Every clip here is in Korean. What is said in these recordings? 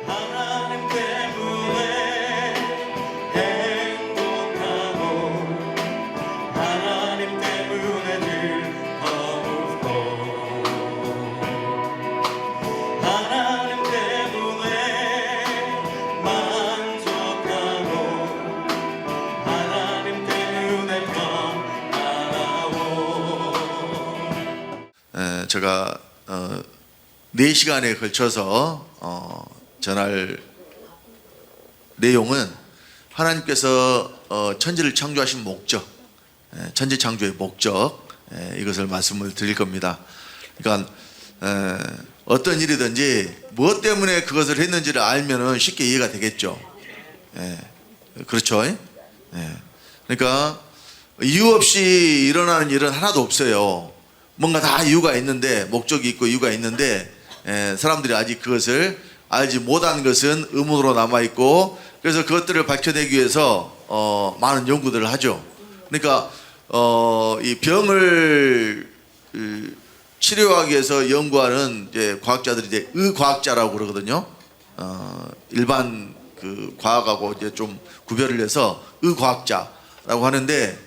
하나님 때문에 행복하고 하나님 때문에 즐겁고 하나님 때문에 만족하고 하나님 때문에 평안하고. 제가 4시간에 걸쳐서 전할 내용은 하나님께서 천지를 창조하신 목적, 천지 창조의 목적, 이것을 말씀을 드릴 겁니다. 그러니까 어떤 일이든지 무엇 때문에 그것을 했는지를 알면은 쉽게 이해가 되겠죠. 그렇죠. 그러니까 이유 없이 일어나는 일은 하나도 없어요. 뭔가 다 이유가 있는데, 목적이 있고 이유가 있는데 사람들이 아직 그것을 알지 못한 것은 의문으로 남아있고, 그래서 그것들을 밝혀내기 위해서 많은 연구들을 하죠. 그러니까 이 병을 치료하기 위해서 연구하는 이제 과학자들이 이제 의과학자라고 그러거든요. 일반 그 과학하고 이제 좀 구별을 해서 의과학자라고 하는데,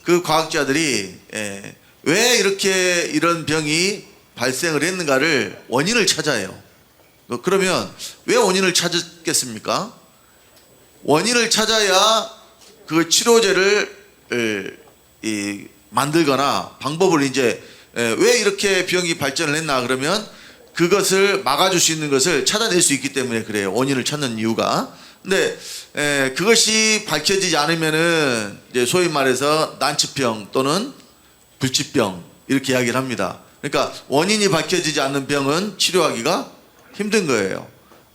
그 과학자들이 왜 이렇게 이런 병이 발생을 했는가를 원인을 찾아요. 그러면 왜 원인을 찾았겠습니까? 원인을 찾아야 그 치료제를 만들거나 방법을 이제 왜 이렇게 병이 발전을 했나, 그러면 그것을 막아줄 수 있는 것을 찾아낼 수 있기 때문에 그래요. 원인을 찾는 이유가. 근데 그것이 밝혀지지 않으면은 이제 소위 말해서 난치병 또는 불치병 이렇게 이야기를 합니다. 그러니까 원인이 밝혀지지 않는 병은 치료하기가 힘든 거예요.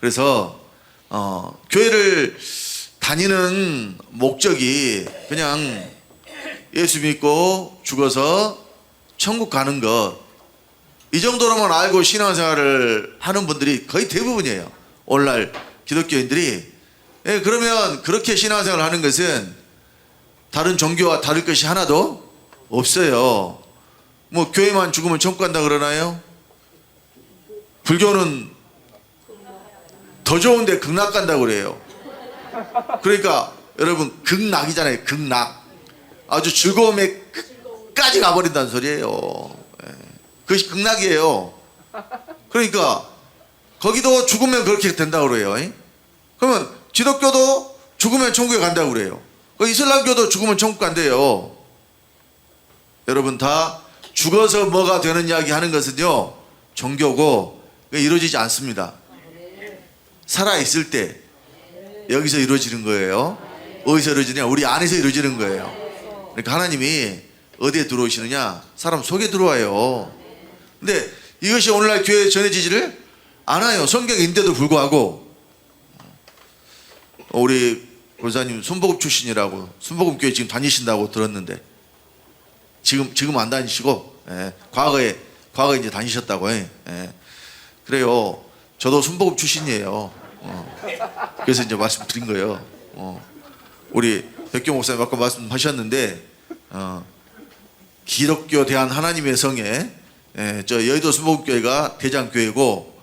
그래서 교회를 다니는 목적이 그냥 예수 믿고 죽어서 천국 가는 것, 이 정도로만 알고 신앙생활을 하는 분들이 거의 대부분이에요. 오늘날 기독교인들이. 그러면 그렇게 신앙생활을 하는 것은 다른 종교와 다를 것이 하나도 없어요. 뭐 교회만 죽으면 천국 간다 그러나요? 불교는 더 좋은데 극락 간다고 그래요. 그러니까 여러분, 극락이잖아요. 극락. 아주 즐거움에 끝까지 가버린다는 소리예요. 그것이 극락이에요. 그러니까 거기도 죽으면 그렇게 된다고 그래요. 그러면 기독교도 죽으면 천국에 간다고 그래요. 이슬람교도 죽으면 천국 간대요. 여러분, 다 죽어서 뭐가 되는 이야기 하는 것은요, 종교고 이루어지지 않습니다. 살아있을 때 여기서 이루어지는 거예요. 어디서 이루어지냐? 우리 안에서 이루어지는 거예요. 그러니까 하나님이 어디에 들어오시느냐? 사람 속에 들어와요. 근데 이것이 오늘날 교회에 전해지지를 않아요. 성경인데도 불구하고. 우리 권사님 순복음 출신이라고, 순복음 교회 지금 다니신다고 들었는데, 지금 안 다니시고, 과거에 이제 다니셨다고. 그래요. 저도 순복음 출신이에요. 그래서 이제 말씀드린 거예요. 우리 백교 목사님 아까 말씀하셨는데, 기독교 대한 하나님의 성에, 저 여의도 순복음교회가 대장교회고,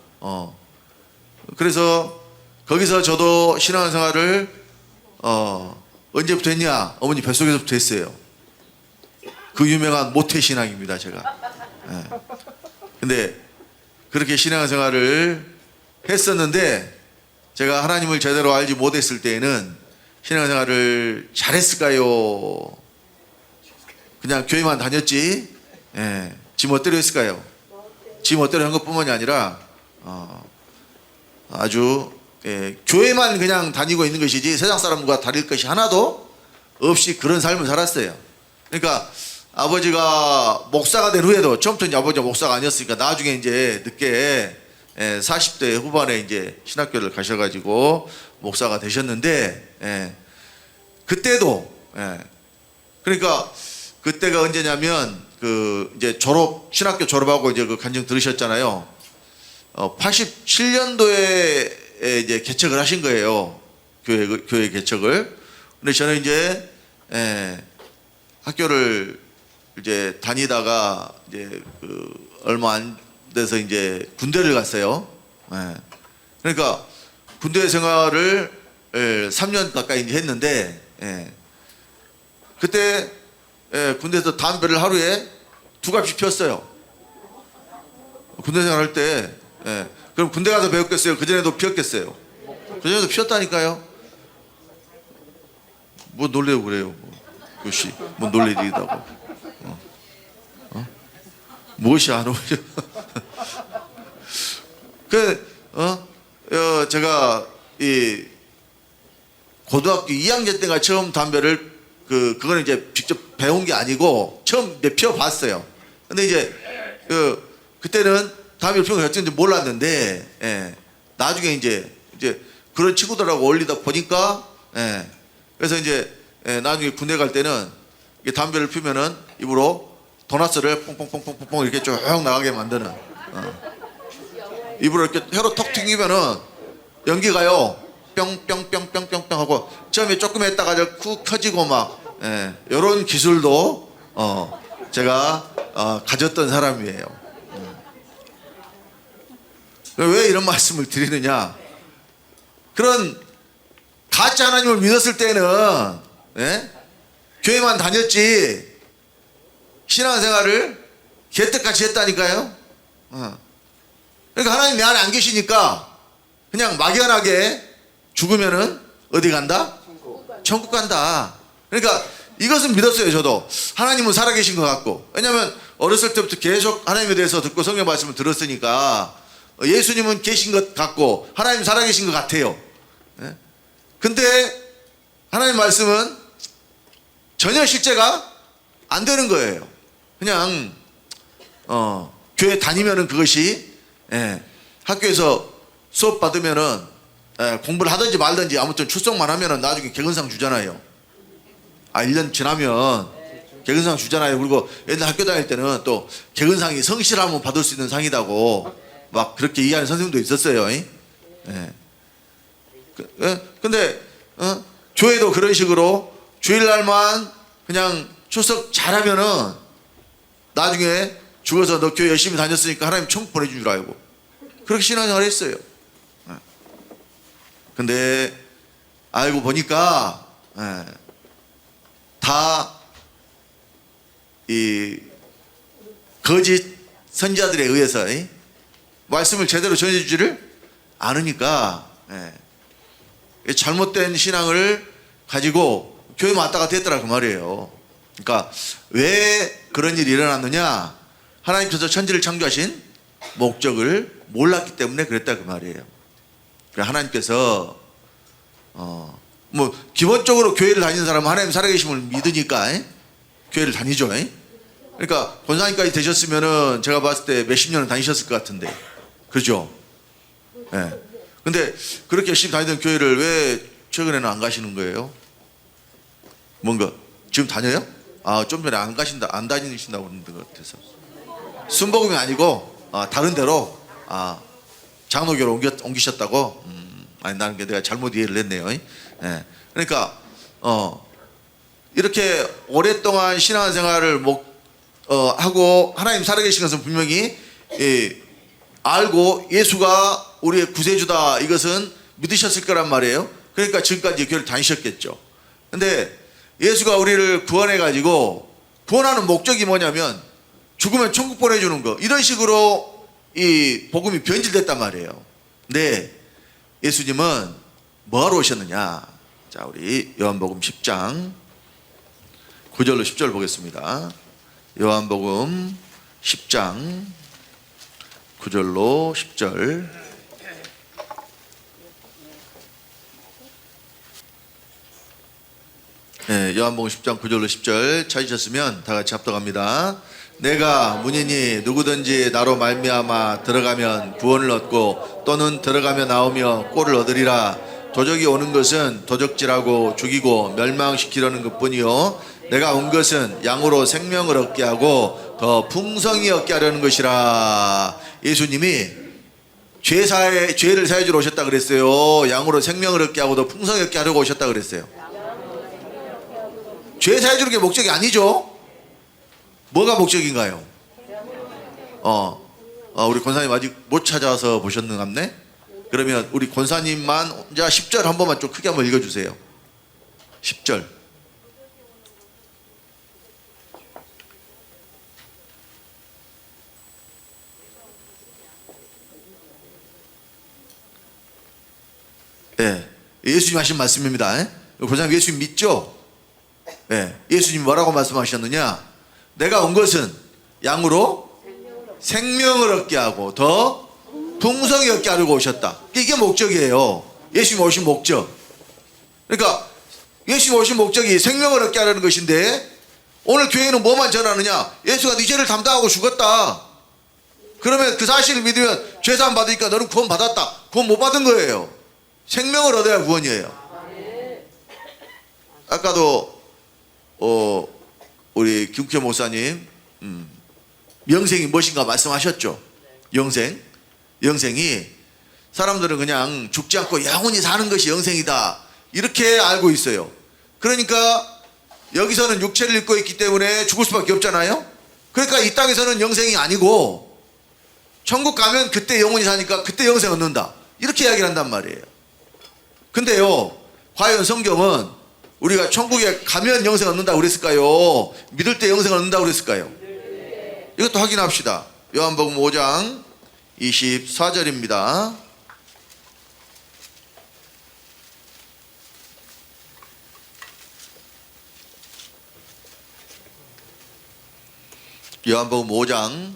그래서 거기서 저도 신앙생활을 언제부터 했냐? 어머니 뱃속에서부터 했어요. 그 유명한 모태신앙입니다, 제가. 근데 그렇게 신앙생활을 했었는데, 제가 하나님을 제대로 알지 못했을 때에는 신앙생활을 잘했을까요? 그냥 교회만 다녔지, 지 멋대로 했을까요? 지 멋대로 한 것뿐만이 아니라 아주 교회만 그냥 다니고 있는 것이지 세상 사람과 다를 것이 하나도 없이 그런 삶을 살았어요. 그러니까 아버지가 목사가 된 후에도, 처음부터 이제 아버지가 목사가 아니었으니까 나중에 이제 늦게 40대 후반에 이제 신학교를 가셔가지고 목사가 되셨는데, 그때도, 그러니까 그때가 언제냐면 이제 신학교 졸업하고 이제 그 간증 들으셨잖아요. 87년도에 이제 개척을 하신 거예요. 교회 개척을. 근데 저는 이제 학교를 이제 다니다가 이제 얼마 안 돼서 이제 군대를 갔어요. 그러니까 군대 생활을 3년 가까이 이제 했는데, 그때 군대에서 담배를 하루에 2갑씩 피웠어요. 군대 생활할 때. 그럼 군대 가서 배웠겠어요? 그전에도 피웠겠어요? 그전에도 피웠다니까요. 뭐 놀래고 그래요. 요시 뭐 놀릴 일이다고. 무엇이 안 오죠? 제가 이 고등학교 2학년 때가 처음 담배를 그거는 이제 직접 배운 게 아니고 처음 이제 피워봤어요. 근데 이제 그때는 담배를 피우는 거 어쩐지 몰랐는데, 나중에 이제 그런 친구들하고 어울리다 보니까, 그래서 이제 나중에 군대 갈 때는 담배를 피우면은 입으로 도나스를 뽕뽕뽕뽕뽕 이렇게 쭉 나가게 만드는, 입으로 이렇게 혀로 턱 튕기면은 연기가요 뿅뿅뿅뿅뿅뿅 하고 처음에 조금 했다가 쿡 켜지고 막, 이런 기술도 제가 가졌던 사람이에요. 왜 이런 말씀을 드리느냐? 그런 가짜 하나님을 믿었을 때는 교회만 다녔지 신앙생활을 개떡같이 했다니까요. 그러니까 하나님 내 안에 안 계시니까 그냥 막연하게 죽으면은 어디 간다? 천국 간다. 그러니까 이것은 믿었어요. 저도 하나님은 살아계신 것 같고, 왜냐하면 어렸을 때부터 계속 하나님에 대해서 듣고 성경 말씀을 들었으니까 예수님은 계신 것 같고 하나님 살아계신 것 같아요. 근데 하나님 말씀은 전혀 실제가 안 되는 거예요. 그냥 교회 다니면은 그것이, 학교에서 수업 받으면은 공부를 하든지 말든지 아무튼 출석만 하면은 나중에 개근상 주잖아요. 1년 지나면 개근상 주잖아요. 그리고 옛날 학교 다닐 때는 또 개근상이 성실하면 받을 수 있는 상이라고 막 그렇게 이해하는 선생님도 있었어요. 근데 교회도 그런 식으로 주일날만 그냥 출석 잘하면은 나중에 죽어서 너 교회 열심히 다녔으니까 하나님 천국 보내준 줄 알고 그렇게 신앙생활 했어요. 근데 알고 보니까 다 이 거짓 선지자들에 의해서 말씀을 제대로 전해주지를 않으니까 잘못된 신앙을 가지고 교회만 왔다 갔다 했더라 그 말이에요. 그러니까 왜 그런 일이 일어났느냐? 하나님께서 천지를 창조하신 목적을 몰랐기 때문에 그랬다 그 말이에요. 하나님께서 뭐 기본적으로 교회를 다니는 사람은 하나님 살아계심을 믿으니까 교회를 다니죠. 그러니까 권사님까지 되셨으면은 제가 봤을 때 몇십 년을 다니셨을 것 같은데, 그렇죠? 근데 그렇게 열심히 다니던 교회를 왜 최근에는 안 가시는 거예요? 뭔가 지금 다녀요? 좀 전에 안 다니신다고 그러는데 것 같아서. 순복음이 아니고 다른 데로 장로교로 옮기셨다고? 아니 나는 내가 잘못 이해를 했네요. 그러니까 이렇게 오랫동안 신앙생활을 하고 하나님 살아계신 것은 분명히 알고 예수가 우리의 구세주다 이것은 믿으셨을 거란 말이에요. 그러니까 지금까지 교회를 다니셨겠죠. 근데 예수가 우리를 구원해 가지고 구원하는 목적이 뭐냐면 죽으면 천국 보내주는 거, 이런 식으로 이 복음이 변질됐단 말이에요. 근데 예수님은 뭐하러 오셨느냐? 자, 우리 요한복음 10장 9절로 10절 보겠습니다. 요한복음 10장 9절로 10절. 요한복음 10장 9절로 10절 찾으셨으면 다 같이 합독합니다. 내가 문이니 누구든지 나로 말미암아 들어가면 구원을 얻고 또는 들어가며 나오며 꼴을 얻으리라. 도적이 오는 것은 도적질하고 죽이고 멸망시키려는 것뿐이요 내가 온 것은 양으로 생명을 얻게 하고 더 풍성히 얻게 하려는 것이라. 예수님이 죄를 사해주러 오셨다 그랬어요? 양으로 생명을 얻게 하고 더 풍성히 얻게 하려고 오셨다 그랬어요? 죄 사해주는 게 목적이 아니죠? 뭐가 목적인가요? 우리 권사님 아직 못 찾아서 보셨는갑네? 그러면 우리 권사님만 혼자 10절 한 번만 좀 크게 한번 읽어주세요. 10절. 예, 예수님 하신 말씀입니다. 예? 권사님 예수님 믿죠? 예, 예수님 뭐라고 말씀하셨느냐? 내가 온 것은 양으로 생명을 얻게 하고 더 풍성히 얻게 하려고 오셨다. 이게 목적이에요. 예수님 오신 목적. 그러니까 예수님 오신 목적이 생명을 얻게 하려는 것인데, 오늘 교회는 뭐만 전하느냐? 예수가 네 죄를 담당하고 죽었다. 그러면 그 사실을 믿으면 죄사함 받으니까 너는 구원 받았다. 구원 못 받은 거예요. 생명을 얻어야 구원이에요. 아까도 우리 김국현 목사님 영생이 무엇인가 말씀하셨죠. 영생이 사람들은 그냥 죽지 않고 영원히 사는 것이 영생이다 이렇게 알고 있어요. 그러니까 여기서는 육체를 입고 있기 때문에 죽을 수밖에 없잖아요. 그러니까 이 땅에서는 영생이 아니고 천국 가면 그때 영원히 사니까 그때 영생 얻는다 이렇게 이야기를 한단 말이에요. 근데요, 과연 성경은 우리가 천국에 가면 영생 얻는다고 그랬을까요? 믿을 때 영생 얻는다고 그랬을까요? 이것도 확인합시다. 요한복음 5장 24절입니다. 요한복음 5장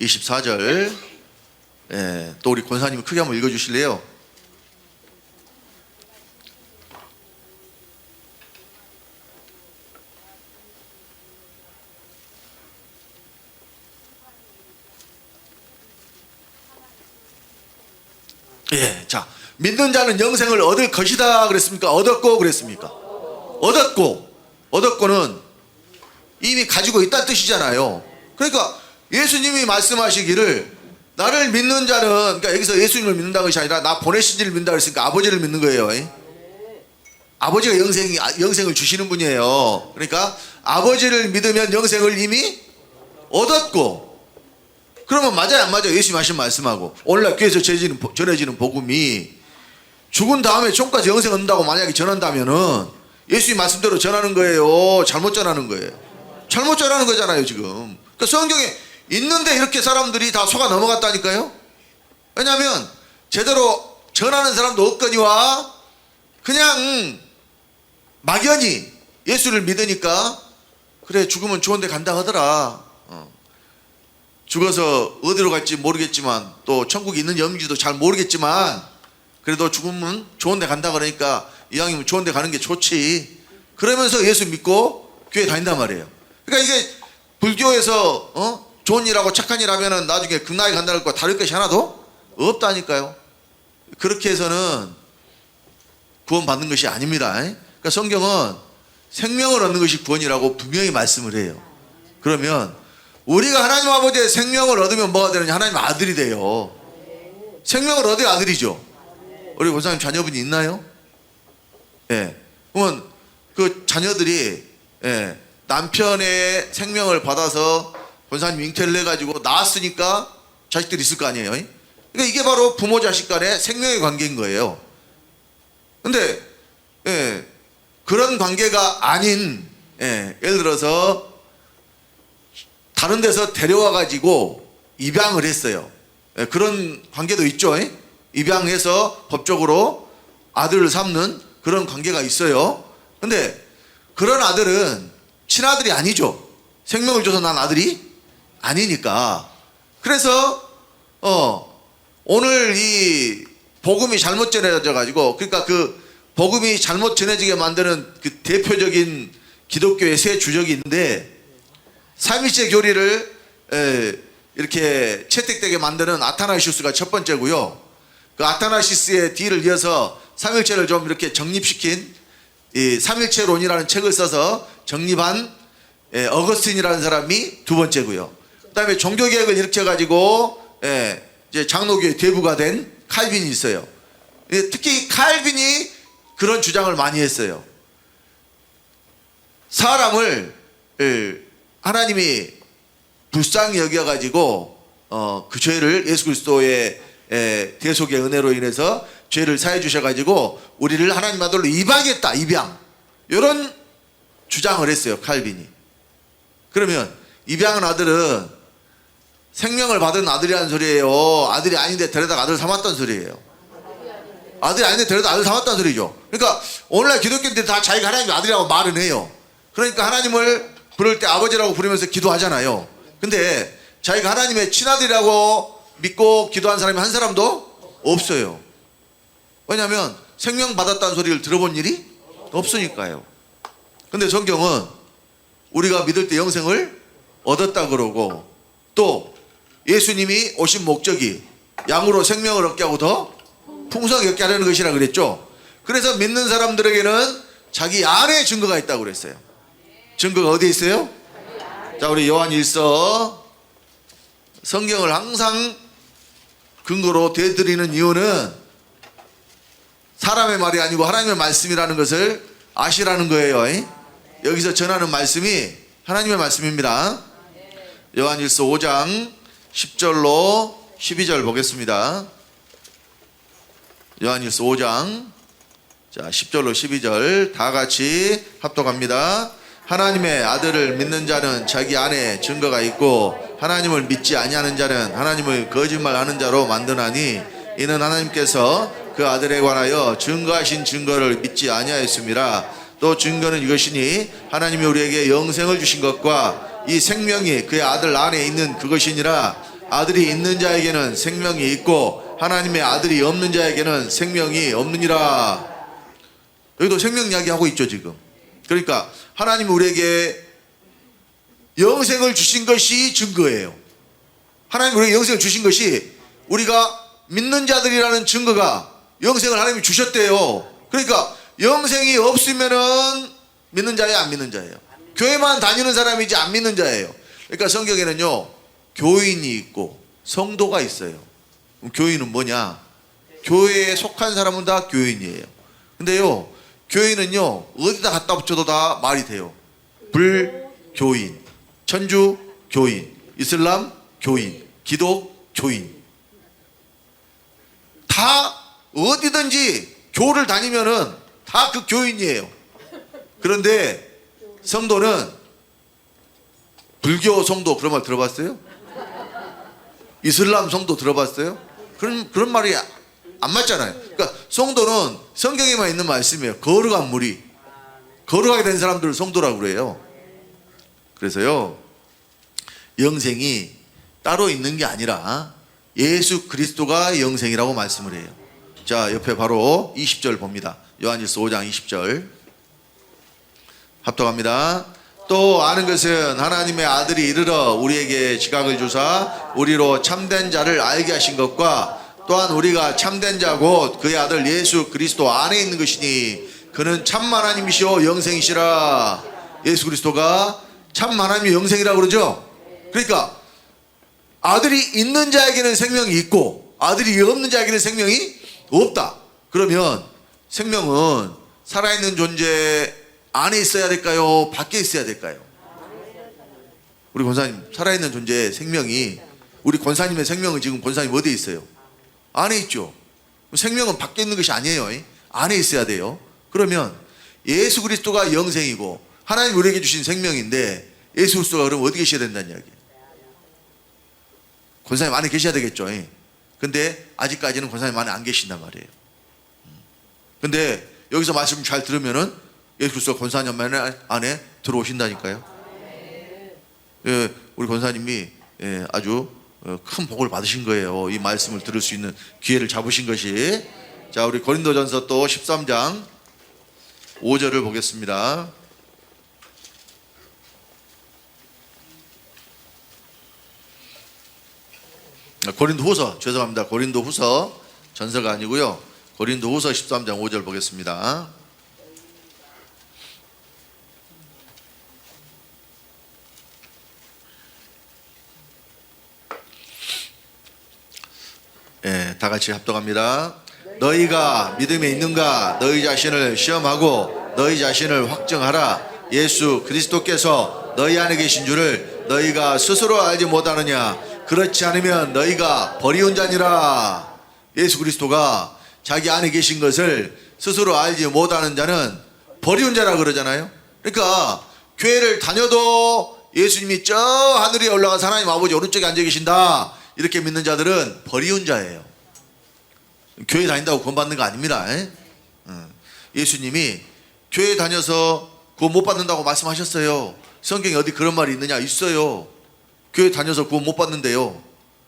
24절. 예, 또 우리 권사님이 크게 한번 읽어주실래요? 예, 자, 믿는 자는 영생을 얻을 것이다 그랬습니까? 얻었고 그랬습니까? 얻었고는 이미 가지고 있다는 뜻이잖아요. 그러니까 예수님이 말씀하시기를 나를 믿는 자는, 그러니까 여기서 예수님을 믿는다는 것이 아니라 나 보내신 이를 믿는다 그랬으니까 아버지를 믿는 거예요. 아버지가 영생을 주시는 분이에요. 그러니까 아버지를 믿으면 영생을 이미 얻었고, 그러면 맞아요 안 맞아요? 예수님 하신 말씀하고 오늘날 교회에서 전해지는 복음이 죽은 다음에 천국까지 영생 얻는다고 만약에 전한다면은 예수님 말씀대로 전하는 거예요? 잘못 전하는 거예요? 잘못 전하는 거잖아요 지금. 그러니까 성경에 있는데 이렇게 사람들이 다 속아 넘어갔다니까요. 왜냐하면 제대로 전하는 사람도 없거니와 그냥 막연히 예수를 믿으니까 그래 죽으면 좋은 데 간다 하더라. 죽어서 어디로 갈지 모르겠지만 또 천국이 있는 영지도 잘 모르겠지만 그래도 죽으면 좋은 데 간다 그러니까 이왕이면 좋은 데 가는 게 좋지. 그러면서 예수 믿고 교회 다닌단 말이에요. 그러니까 이게 불교에서 좋은 일하고 착한 일 하면은 나중에 극락에 간다는 것과 다를 것이 하나도 없다니까요. 그렇게 해서는 구원 받는 것이 아닙니다. 그러니까 성경은 생명을 얻는 것이 구원이라고 분명히 말씀을 해요. 그러면 우리가 하나님 아버지의 생명을 얻으면 뭐가 되느냐? 하나님 아들이 돼요. 생명을 얻어야 아들이죠. 우리 권사님 자녀분이 있나요? 예. 그러면 그 자녀들이 남편의 생명을 받아서 권사님 잉태를 해가지고 낳았으니까 자식들이 있을 거 아니에요. 그러니까 이게 바로 부모 자식 간의 생명의 관계인 거예요. 근데 그런 관계가 아닌 예를 들어서 다른 데서 데려와 가지고 입양을 했어요. 그런 관계도 있죠. 입양해서 법적으로 아들을 삼는 그런 관계가 있어요. 근데 그런 아들은 친아들이 아니죠. 생명을 줘서 난 아들이 아니니까. 그래서 오늘 이 복음이 잘못 전해져 가지고, 그러니까 그 복음이 잘못 전해지게 만드는 그 대표적인 기독교의 세 주적인데, 삼위체 교리를 이렇게 채택되게 만드는 아타나시우스가 첫 번째고요. 그 아타나시스의 뒤를 이어서 삼일체를 좀 이렇게 정립시킨 이 삼일체론이라는 책을 써서 정립한 어거스틴이라는 사람이 두 번째고요. 그 다음에 종교개혁을 일으켜가지고 이제 장로교의 대부가 된 칼빈이 있어요. 특히 칼빈이 그런 주장을 많이 했어요. 사람을 하나님이 불쌍히 여겨가지고 그 죄를 예수 그리스도의 대속의 은혜로 인해서 죄를 사해 주셔가지고 우리를 하나님 아들로 입양했다. 입양. 이런 주장을 했어요, 칼빈이. 그러면 입양한 아들은 생명을 받은 아들이라는 소리예요, 아들이 아닌데 데려다가 아들 삼았다는 소리예요? 아들이 아닌데 데려다 아들 삼았다는 소리죠. 그러니까 오늘날 기독교인들이 다 자기가 하나님의 아들이라고 말은 해요. 그러니까 하나님을 부를 때 아버지라고 부르면서 기도하잖아요. 근데 자기가 하나님의 친아들이라고 믿고 기도한 사람이 한 사람도 없어요. 왜냐하면 생명 받았다는 소리를 들어본 일이 없으니까요. 근데 성경은 우리가 믿을 때 영생을 얻었다 그러고, 또 예수님이 오신 목적이 양으로 생명을 얻게 하고 더 풍성하게 얻게 하려는 것이라 그랬죠. 그래서 믿는 사람들에게는 자기 안에 증거가 있다고 그랬어요. 증거가 어디에 있어요? 자, 우리 요한일서, 성경을 항상 근거로 대드리는 이유는 사람의 말이 아니고 하나님의 말씀이라는 것을 아시라는 거예요. 여기서 전하는 말씀이 하나님의 말씀입니다. 요한일서 5장 10절로 12절 보겠습니다. 요한일서 5장 10절로 12절 다 같이 합독합니다. 하나님의 아들을 믿는 자는 자기 안에 증거가 있고 하나님을 믿지 아니하는 자는 하나님을 거짓말하는 자로 만드나니 이는 하나님께서 그 아들에 관하여 증거하신 증거를 믿지 아니하였습니다. 또 증거는 이것이니 하나님이 우리에게 영생을 주신 것과 이 생명이 그의 아들 안에 있는 그것이니라. 아들이 있는 자에게는 생명이 있고 하나님의 아들이 없는 자에게는 생명이 없느니라. 여기도 생명 이야기하고 있죠 지금. 그러니까 하나님이 우리에게 영생을 주신 것이 증거예요. 하나님이 우리에게 영생을 주신 것이 우리가 믿는 자들이라는 증거가 영생을 하나님이 주셨대요. 그러니까 영생이 없으면은 믿는 자예요, 안 믿는 자예요? 교회만 다니는 사람이지 안 믿는 자예요. 그러니까 성경에는요 교인이 있고 성도가 있어요. 그럼 교인은 뭐냐? 교회에 속한 사람은 다 교인이에요. 근데요 교인은요 어디다 갖다 붙여도 다 말이 돼요. 불교인, 천주 교인, 이슬람 교인, 기독 교인, 다 어디든지 교를 다니면은 다 그 교인이에요. 그런데 성도는 불교 성도 그런 말 들어봤어요? 이슬람 성도 들어봤어요? 그런 말이 안 맞잖아요. 그러니까 성도는 성경에만 있는 말씀이에요. 거룩한 무리, 거룩하게 된 사람들을 성도라고 그래요. 그래서요 영생이 따로 있는 게 아니라 예수 그리스도가 영생이라고 말씀을 해요. 자, 옆에 바로 20절 봅니다. 요한일서 5장 20절 합독합니다. 또 아는 것은 하나님의 아들이 이르러 우리에게 지각을 주사 우리로 참된 자를 알게 하신 것과 또한 우리가 참된 자 곧 그의 아들 예수 그리스도 안에 있는 것이니 그는 참 하나님이시오 영생이시라. 예수 그리스도가 참 하나님의 영생이라고 그러죠. 그러니까 아들이 있는 자에게는 생명이 있고 아들이 없는 자에게는 생명이 없다. 그러면 생명은 살아있는 존재 안에 있어야 될까요? 밖에 있어야 될까요? 우리 권사님 살아있는 존재의 생명이, 우리 권사님의 생명은 지금 권사님 어디에 있어요? 안에 있죠. 생명은 밖에 있는 것이 아니에요. 안에 있어야 돼요. 그러면 예수 그리스도가 영생이고 하나님 우리에게 주신 생명인데 예수 그리스도가 그럼 어디 계셔야 된다는 이야기예요? 권사님 안에 계셔야 되겠죠. 근데 아직까지는 권사님 안에 안 계신단 말이에요. 근데 여기서 말씀 잘 들으면은 예수 그리스도가 권사님 안에 들어오신다니까요. 예, 우리 권사님이 아주 큰 복을 받으신 거예요. 이 말씀을 들을 수 있는 기회를 잡으신 것이. 자, 우리 고린도전서 또 13장 5절을 보겠습니다. 고린도후서, 죄송합니다. 고린도후서 전서가 아니고요. 고린도후서 13장 5절 보겠습니다. 다 같이 합독합니다. 너희가 믿음에 있는가? 너희 자신을 시험하고 너희 자신을 확증하라. 예수 그리스도께서 너희 안에 계신 줄을 너희가 스스로 알지 못하느냐? 그렇지 않으면 너희가 버리운 자니라. 예수 그리스도가 자기 안에 계신 것을 스스로 알지 못하는 자는 버리운 자라 그러잖아요. 그러니까 교회를 다녀도 예수님이 저 하늘에 올라가서 하나님 아버지 오른쪽에 앉아 계신다 이렇게 믿는 자들은 버리운 자예요. 교회 다닌다고 구원 받는 거 아닙니다. 예수님이 교회 다녀서 구원 못 받는다고 말씀하셨어요. 성경에 어디 그런 말이 있느냐? 있어요. 교회 다녀서 구원 못 받는데요.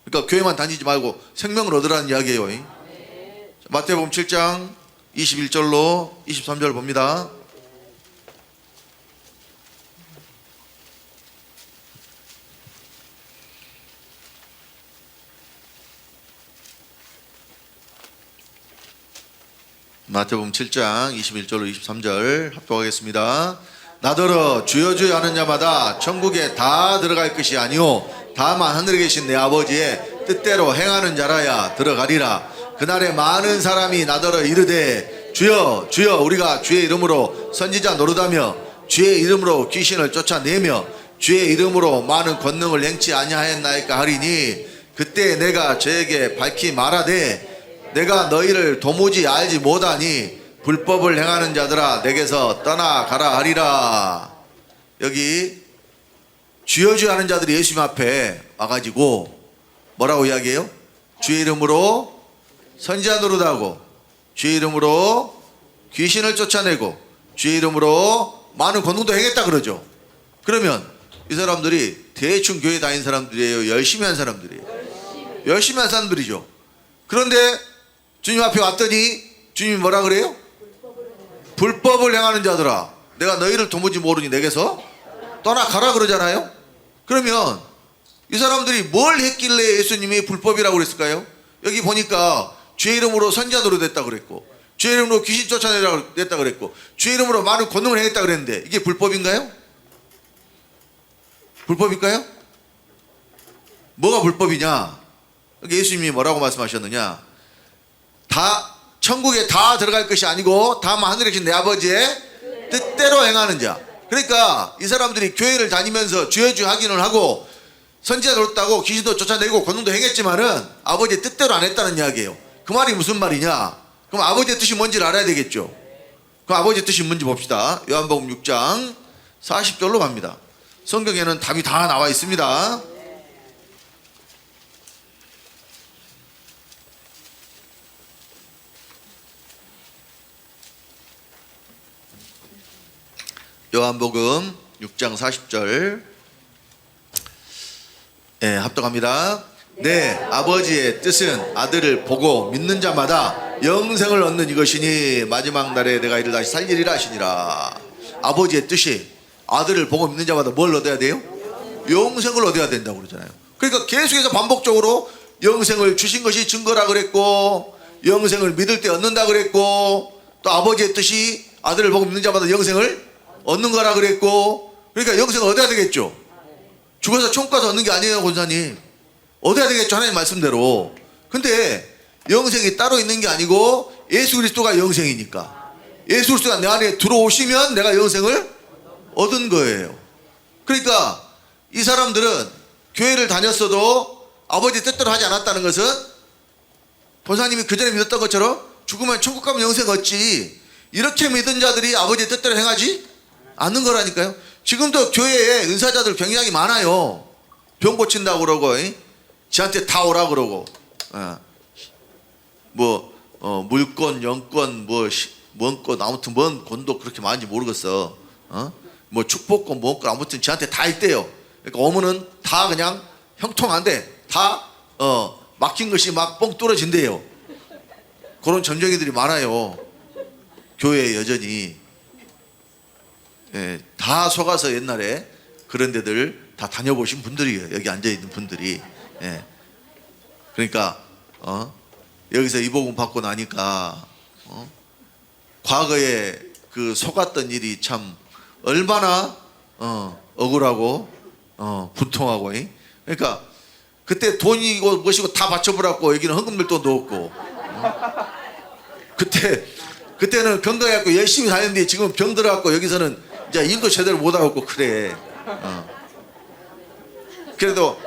그러니까 교회만 다니지 말고 생명을 얻으라는 이야기예요. 마태복음 7장 21절로 23절 봅니다. 마태복음 7장 21절로 23절 합독하겠습니다. 나더러 주여 주여 하는 자마다 천국에 다 들어갈 것이 아니요 다만 하늘에 계신 내 아버지의 뜻대로 행하는 자라야 들어가리라. 그날에 많은 사람이 나더러 이르되 주여 주여 우리가 주의 이름으로 선지자 노릇하며 주의 이름으로 귀신을 쫓아내며 주의 이름으로 많은 권능을 행치 아니하였나이까 하리니 그때 내가 저에게 밝히 말하되 내가 너희를 도무지 알지 못하니 불법을 행하는 자들아 내게서 떠나가라 하리라. 여기 주여 주여 하는 자들이 예수님 앞에 와가지고 뭐라고 이야기해요? 주의 이름으로 선지자 노릇하고 주의 이름으로 귀신을 쫓아내고 주의 이름으로 많은 권능도 행했다 그러죠. 그러면 이 사람들이 대충 교회 다닌 사람들이에요? 열심히 한 사람들이에요? 열심히 한 사람들이죠. 그런데 주님 앞에 왔더니 주님이 뭐라 그래요? 불법을 행하는 자들아 내가 너희를 도무지 모르니 내게서 떠나가라 그러잖아요. 그러면 이 사람들이 뭘 했길래 예수님이 불법이라고 그랬을까요? 여기 보니까 주의 이름으로 선지자 노릇했다 그랬고 주의 이름으로 귀신 쫓아내라고 했다 그랬고 주의 이름으로 많은 권능을 행했다 그랬는데 이게 불법인가요? 불법일까요? 뭐가 불법이냐? 여기 예수님이 뭐라고 말씀하셨느냐? 다 천국에 다 들어갈 것이 아니고 다만 하늘에 계신 내 아버지의 뜻대로 행하는 자. 그러니까 이 사람들이 교회를 다니면서 주여 주여 하기는 하고 선지자 노릇하고 귀신도 쫓아내고 권능도 행했지만은 아버지의 뜻대로 안 했다는 이야기예요. 그 말이 무슨 말이냐? 그럼 아버지의 뜻이 뭔지를 알아야 되겠죠. 그럼 아버지의 뜻이 뭔지 봅시다. 요한복음 6장 40절로 갑니다. 성경에는 답이 다 나와 있습니다. 요한복음 6장 40절 합독합니다. 내 아버지의 뜻은 아들을 보고 믿는 자마다 영생을 얻는 이것이니 마지막 날에 내가 이를 다시 살리리라 하시니라. 아버지의 뜻이 아들을 보고 믿는 자마다 뭘 얻어야 돼요? 영생을 얻어야 된다고 그러잖아요. 그러니까 계속해서 반복적으로 영생을 주신 것이 증거라 그랬고 영생을 믿을 때 얻는다 그랬고 또 아버지의 뜻이 아들을 보고 믿는 자마다 영생을 얻는 거라 그랬고 그러니까 영생을 얻어야 되겠죠. 죽어서 천국 가서 얻는 게 아니에요 권사님. 얻어야 되겠죠 하나님 말씀대로. 근데 영생이 따로 있는 게 아니고 예수 그리스도가 영생이니까 예수 그리스도가 내 안에 들어오시면 내가 영생을 얻은 거예요. 그러니까 이 사람들은 교회를 다녔어도 아버지 뜻대로 하지 않았다는 것은 권사님이 그전에 믿었던 것처럼 죽으면 천국 가면 영생 얻지 이렇게 믿은 자들이 아버지의 뜻대로 행하지 않는 거라니까요. 지금도 교회에 은사자들 굉장히 많아요. 병 고친다고 그러고 지한테 다 오라 그러고 물권 영권 뭔 권 아무튼 뭔 권도 그렇게 많은지 모르겠어. 뭐 축복권 뭔권 아무튼 지한테 다 있대요. 그러니까 오면은 다 그냥 형통한데 다 막힌 것이 막 뻥 뚫어진대요. 그런 점쟁이들이 많아요. 교회에 여전히. 다 속아서 옛날에 그런 데들 다 다녀보신 분들이에요. 여기 앉아있는 분들이. 그러니까 여기서 이 복음 받고 나니까 과거에 그 속았던 일이 참 얼마나 억울하고 분통하고 그러니까 그때 돈이고 무엇이고 다 바쳐버렸고 여기는 헌금들도 넣었고 그때는 건강해갖고 열심히 다녔는데 지금 병 들어갖고 여기서는 이제 일도 제대로 못하고 그래. 그래도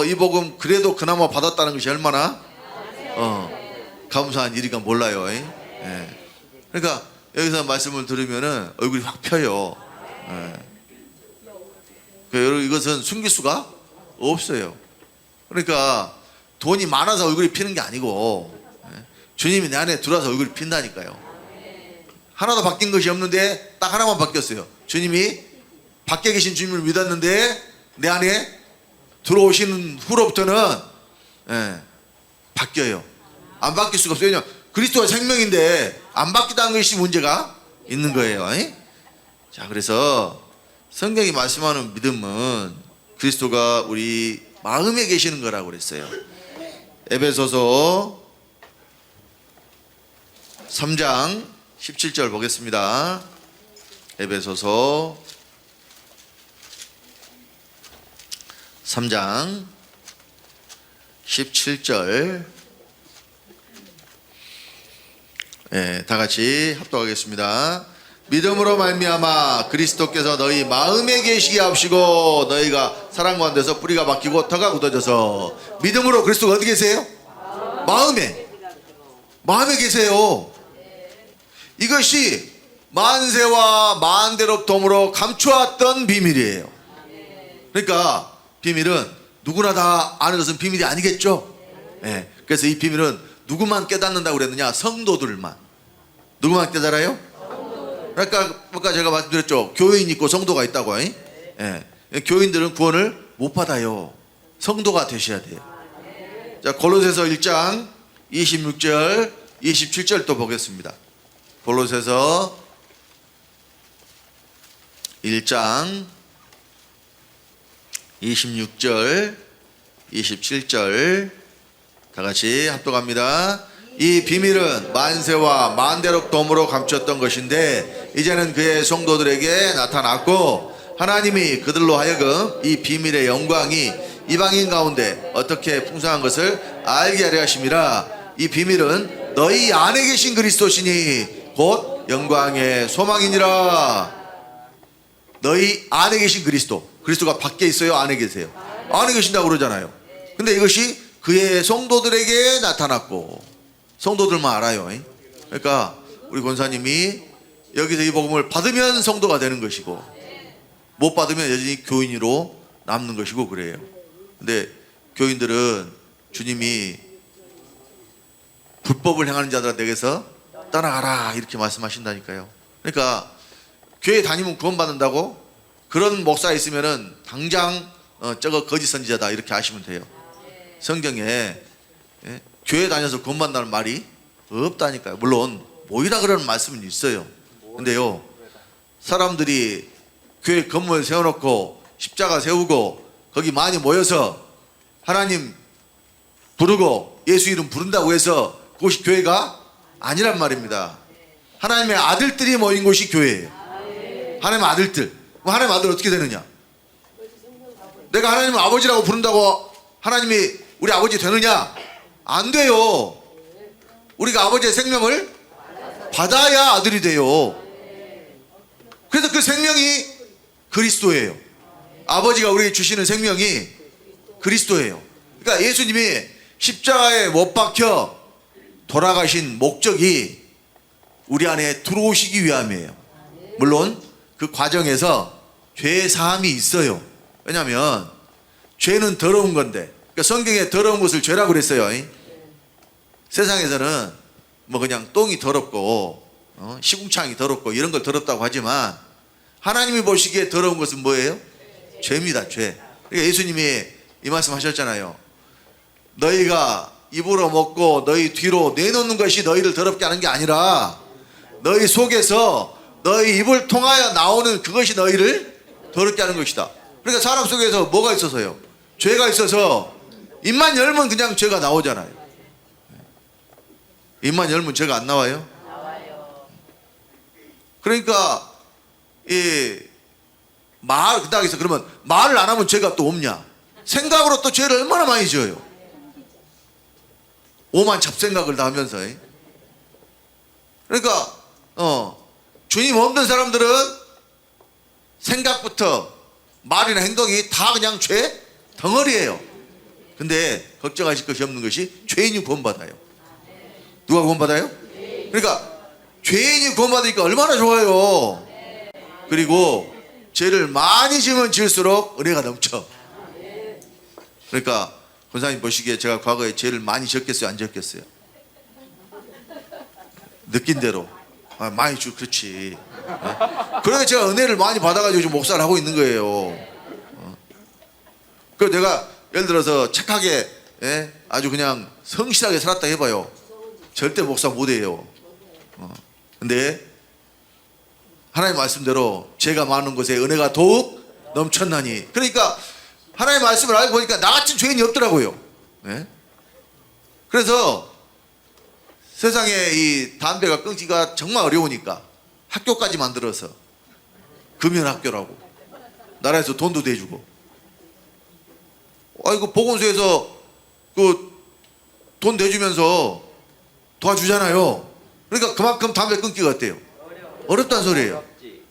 이 복음 그래도 그나마 받았다는 것이 얼마나 감사한 일이가 몰라요. 예. 그러니까 여기서 말씀을 들으면은 얼굴이 확 펴요. 예. 그러니까 여러분 이것은 숨길 수가 없어요. 그러니까 돈이 많아서 얼굴이 피는 게 아니고 주님이 내 안에 들어와서 얼굴이 핀다니까요. 하나도 바뀐 것이 없는데 딱 하나만 바뀌었어요. 주님이 밖에 계신 주님을 믿었는데 내 안에 들어오시는 후로부터는 바뀌어요. 안 바뀔 수가 없어요. 왜냐하면 그리스도가 생명인데 안 바뀌다는 것이 문제가 있는 거예요. 자, 그래서 성경이 말씀하는 믿음은 그리스도가 우리 마음에 계시는 거라고 그랬어요. 에베소서 3장 17절 보겠습니다. 에베소서 3장 17절 다 같이 합독하겠습니다. 믿음으로 말미암아 그리스도께서 너희 마음에 계시게 하시고 너희가 사랑 가운데서 뿌리가 박히고 터가 굳어져서 믿음으로 그리스도가 어디 계세요? 마음에 계세요. 이것이 만세와 만대롭됨으로 감추었던 비밀이에요. 그러니까 비밀은 누구나 다 아는 것은 비밀이 아니겠죠. 그래서 이 비밀은 누구만 깨닫는다고 그랬느냐? 성도들만. 누구만 깨달아요? 그러니까 아까 제가 말씀드렸죠. 교인 있고 성도가 있다고. 교인들은 구원을 못 받아요. 성도가 되셔야 돼요. 자, 골로새서 1장 26절 27절 또 보겠습니다. 골로새서 1장 26절 27절 다 같이 합독합니다. 이 비밀은 만세와 만대롭됨으로 감췄던 것인데 이제는 그의 성도들에게 나타났고 하나님이 그들로 하여금 이 비밀의 영광이 이방인 가운데 어떻게 풍성한 것을 알게 하려 하심이라. 이 비밀은 너희 안에 계신 그리스도시니 곧 영광의 소망이니라. 너희 안에 계신 그리스도가 밖에 있어요? 안에 계세요? 안에 계신다고 그러잖아요. 근데 이것이 그의 성도들에게 나타났고 성도들만 알아요. 그러니까 우리 권사님이 여기서 이 복음을 받으면 성도가 되는 것이고 못 받으면 여전히 교인으로 남는 것이고 그래요. 근데 교인들은 주님이 불법을 행하는 자들아 내게서 떠나가라 이렇게 말씀하신다니까요. 그러니까 교회 다니면 구원받는다고? 그런 목사 있으면은 당장 저거 거짓 선지자다 이렇게 아시면 돼요. 성경에 교회 다녀서 구원받는다는 말이 없다니까요. 물론 모이라 그러는 말씀은 있어요. 근데요, 사람들이 교회 건물 세워놓고 십자가 세우고 거기 많이 모여서 하나님 부르고 예수 이름 부른다고 해서 그것이 교회가 아니란 말입니다. 하나님의 아들들이 모인 곳이 교회예요. 하나님의 아들들. 그럼 하나님의 아들 어떻게 되느냐? 내가 하나님을 아버지라고 부른다고 하나님이 우리 아버지 되느냐? 안 돼요. 우리가 아버지의 생명을 받아야 아들이 돼요. 그래서 그 생명이 그리스도예요. 아버지가 우리에게 주시는 생명이 그리스도예요. 그러니까 예수님이 십자가에 못 박혀 돌아가신 목적이 우리 안에 들어오시기 위함이에요. 물론 그 과정에서 죄 사함이 있어요. 왜냐하면 죄는 더러운 건데, 그러니까 성경에 더러운 것을 죄라고 그랬어요. 세상에서는 뭐 그냥 똥이 더럽고 시궁창이 더럽고 이런 걸 더럽다고 하지만 하나님이 보시기에 더러운 것은 뭐예요? 죄입니다. 죄. 그러니까 예수님이 이 말씀 하셨잖아요. 너희가 입으로 먹고 너희 뒤로 내놓는 것이 너희를 더럽게 하는 게 아니라 너희 속에서 너희 입을 통하여 나오는 그것이 너희를 더럽게 하는 것이다. 그러니까 사람 속에서 뭐가 있어서요? 죄가 있어서 입만 열면 그냥 죄가 나오잖아요. 입만 열면 죄가 안 나와요? 나와요. 그러니까 말 그다음에서 그러면 말을 안 하면 죄가 또 없냐? 생각으로 또 죄를 얼마나 많이 지어요? 오만 잡생각을 다 하면서. 그러니까 주님 없는 사람들은 생각부터 말이나 행동이 다 그냥 죄 덩어리예요. 근데 걱정하실 것이 없는 것이 죄인이 구원받아요. 누가 구원받아요? 그러니까 죄인이 구원받으니까 얼마나 좋아요. 그리고 죄를 많이 지으면 지을수록 은혜가 넘쳐. 그러니까 권사님 보시기에 제가 과거에 죄를 많이 지었겠어요, 안 지었겠어요? 느낀 대로 많이 그렇지. 그러니까 제가 은혜를 많이 받아가지고 지금 목사를 하고 있는 거예요. 그 내가 예를 들어서 착하게 아주 그냥 성실하게 살았다 해봐요. 절대 목사 못해요. 근데 하나님 말씀대로 죄가 많은 곳에 은혜가 더욱 넘쳤나니. 그러니까 하나님 말씀을 알고 보니까 나 같은 죄인이 없더라고요. 그래서 세상에 이 담배가 끊기가 정말 어려우니까 학교까지 만들어서 금연학교라고 나라에서 돈도 대주고, 아이고 보건소에서 그 돈 대주면서 도와주잖아요. 그러니까 그만큼 담배 끊기가 어때요? 어렵다는 소리예요.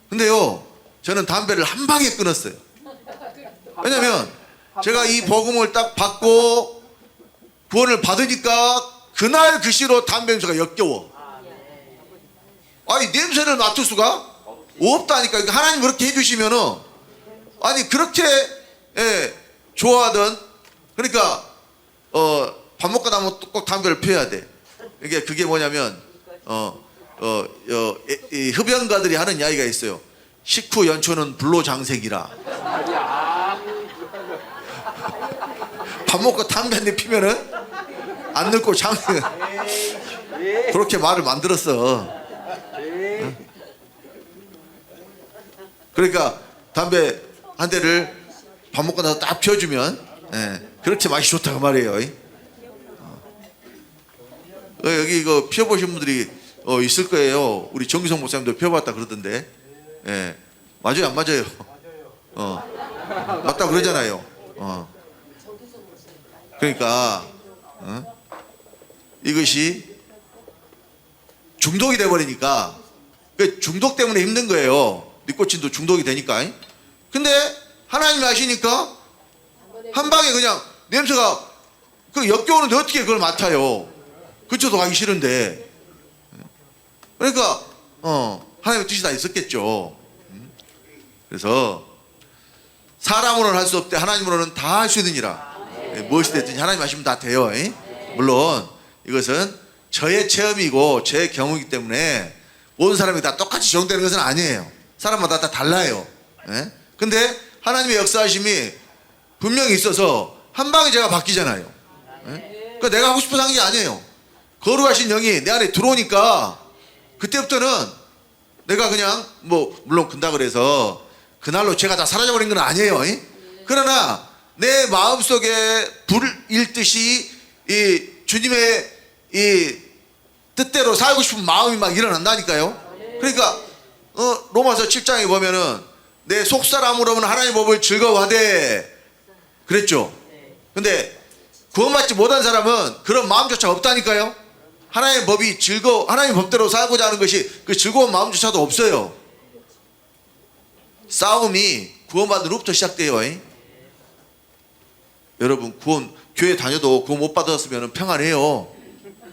근데요, 저는 담배를 한 방에 끊었어요. 왜냐면 제가 이 복음을 딱 받고 구원을 받으니까 그날 그 시로 담배 냄새가 역겨워. 아니 냄새를 맡을 수가 없다니까. 그러니까 하나님 그렇게 해주시면은, 아니 그렇게 좋아하던, 그러니까 밥 먹고 나면 꼭 담배를 피워야 돼. 이게 그게 뭐냐면 이 흡연가들이 하는 이야기가 있어요. 식후 연초는 불로장생이라. 밥 먹고 담배 한 대 피면은 안 늙고 장생. 그렇게 말을 만들었어. 그러니까 담배 한 대를 밥 먹고 나서 딱 피워주면 그렇게 맛이 좋다고 말이에요. 여기 이거 피워보신 분들이 있을 거예요. 우리 정기성 목사님도 피워봤다 그러던데. 맞아요, 안 맞아요? 맞다 그러잖아요. 그러니까 이것이 중독이 돼버리니까, 중독 때문에 힘든 거예요. 니코틴도 중독이 되니까. 근데 하나님이 아시니까 한 방에 그냥 냄새가 역겨우는데 어떻게 그걸 맡아요? 그쳐도 가기 싫은데. 그러니까 하나님의 뜻이 다 있었겠죠. 그래서 사람으로는 할 수 없대 하나님으로는 다 할 수 있느니라. 무엇이 됐든지 하나님 하시면 다 돼요. 물론 이것은 저의 체험이고 제 경우이기 때문에 모든 사람이 다 똑같이 적용되는 것은 아니에요. 사람마다 다 달라요. 근데 하나님의 역사하심이 분명히 있어서 한 방에 제가 바뀌잖아요. 그러니까 내가 하고 싶어서 한 게 아니에요. 거룩하신 영이 내 안에 들어오니까 그때부터는 내가 그냥 물론 근다 그래서 그날로 죄가 다 사라져버린 건 아니에요. 그러나 내 마음속에 불을 일듯이 이 주님의 이 뜻대로 살고 싶은 마음이 막 일어난다니까요. 그러니까 로마서 7장에 보면은 내 속사람으로는 하나님의 법을 즐거워하되 그랬죠. 근데 구원받지 못한 사람은 그런 마음조차 없다니까요. 하나님의 법이 하나님의 법대로 살고자 하는 것이 그 즐거운 마음조차도 없어요. 싸움이 구원받은 후부터 시작돼요. 여러분 교회 다녀도 구원 못 받았으면 평안해요.